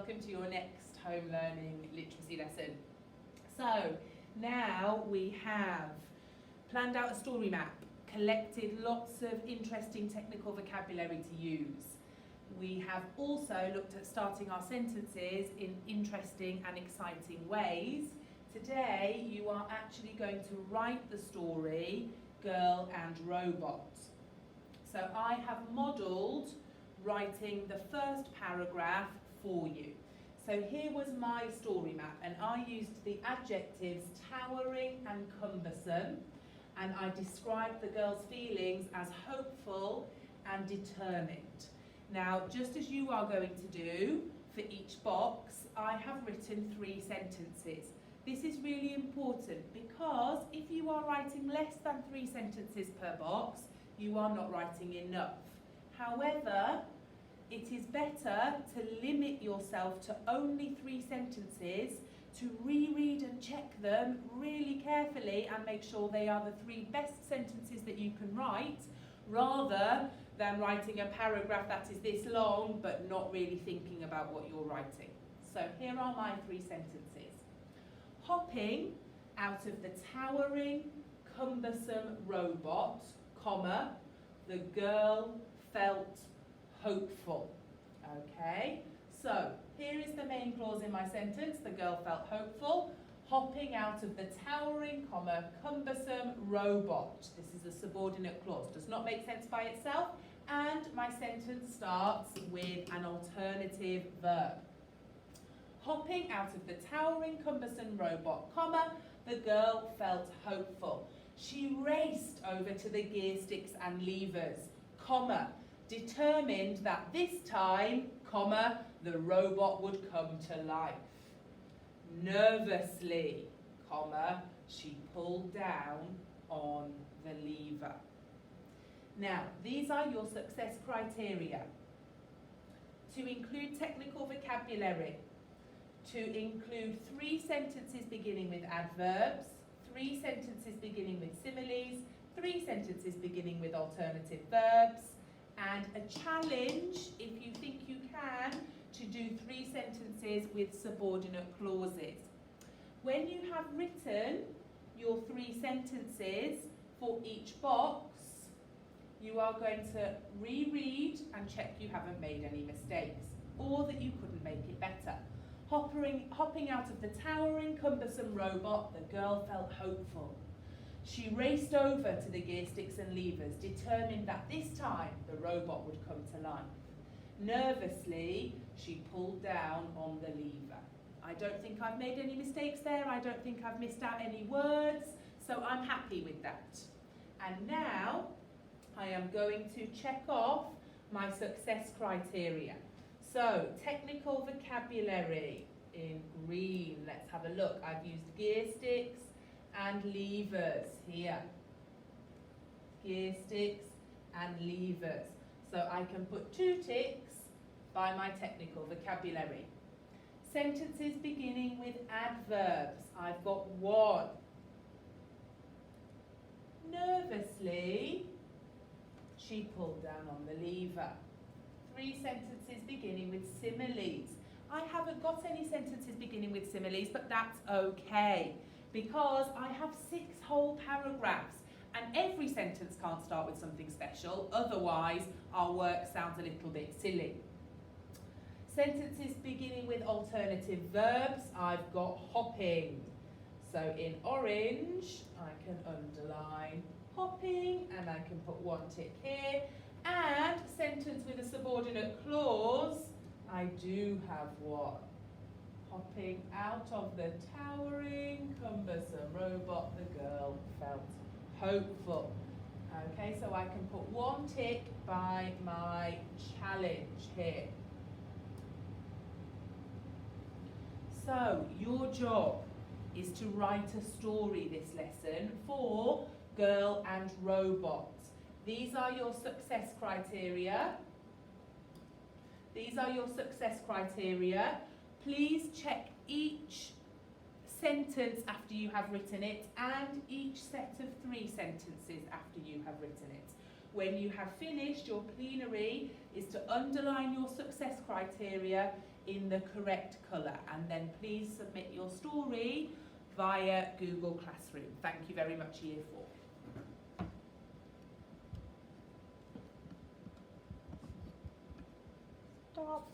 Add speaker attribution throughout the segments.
Speaker 1: welcome to your next home learning literacy lesson. So now we have planned out a story map, collected lots of interesting technical vocabulary to use. We have also looked at starting our sentences in interesting and exciting ways. Today you are actually going to write the story Girl and Robot. So I have modelled writing the first paragraph for you. So here was my story map, and I used the adjectives towering and cumbersome, and I described the girl's feelings as hopeful and determined. Now, just as you are going to do for each box, I have written 3 sentences. This is really important because if you are writing less than 3 sentences per box, you are not writing enough. However, it is better to limit yourself to only 3 sentences, to reread and check them really carefully and make sure they are the 3 best sentences that you can write, rather than writing a paragraph that is this long but not really thinking about what you're writing. So here are my 3 sentences. Hopping out of the towering, cumbersome robot, comma, the girl felt hopeful. Okay, so here is the main clause in my sentence. The girl felt hopeful. Hopping out of the towering, comma, cumbersome robot. This is a subordinate clause. Does not make sense by itself. And my sentence starts with an alternative verb. Hopping out of the towering, cumbersome robot, comma, the girl felt hopeful. She raced over to the gear sticks and levers, comma, determined that this time, comma, the robot would come to life. Nervously, comma, she pulled down on the lever. Now, these are your success criteria. To include technical vocabulary, to include 3 sentences beginning with adverbs, 3 sentences beginning with similes, 3 sentences beginning with alternative verbs, and a challenge, if you think you can, to do 3 sentences with subordinate clauses. When you have written your 3 sentences for each box, you are going to reread and check you haven't made any mistakes, or that you couldn't make it better. Hopping out of the towering, cumbersome robot, the girl felt hopeful. She raced over to the gear sticks and levers, determined that this time the robot would come to life. Nervously, she pulled down on the lever. I don't think I've made any mistakes there. I don't think I've missed out any words, so I'm happy with that. And now I am going to check off my success criteria. So, technical vocabulary in green. Let's have a look. I've used gear sticks and levers here. Gear sticks and levers. So I can put 2 ticks by my technical vocabulary. Sentences beginning with adverbs. I've got 1. Nervously, she pulled down on the lever. 3 sentences beginning with similes. I haven't got any sentences beginning with similes, but that's okay, because I have 6 whole paragraphs, and every sentence can't start with something special, otherwise our work sounds a little bit silly. Sentences beginning with alternative verbs, I've got hopping. So in orange, I can underline hopping, and I can put 1 tick here. And sentence with a subordinate clause, I do have 1. Hopping out of the towering, cumbersome robot, the girl felt hopeful. Okay, so I can put 1 tick by my challenge here. So, your job is to write a story this lesson for Girl and Robot. These are your success criteria. These are your success criteria. Please check each sentence after you have written it and each set of 3 sentences after you have written it. When you have finished, your plenary is to underline your success criteria in the correct colour, and then please submit your story via Google Classroom. Thank you very much, Year 4.
Speaker 2: Stop.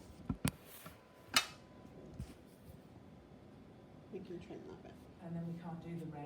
Speaker 2: We can trim that bit.
Speaker 1: And then we can't do the red.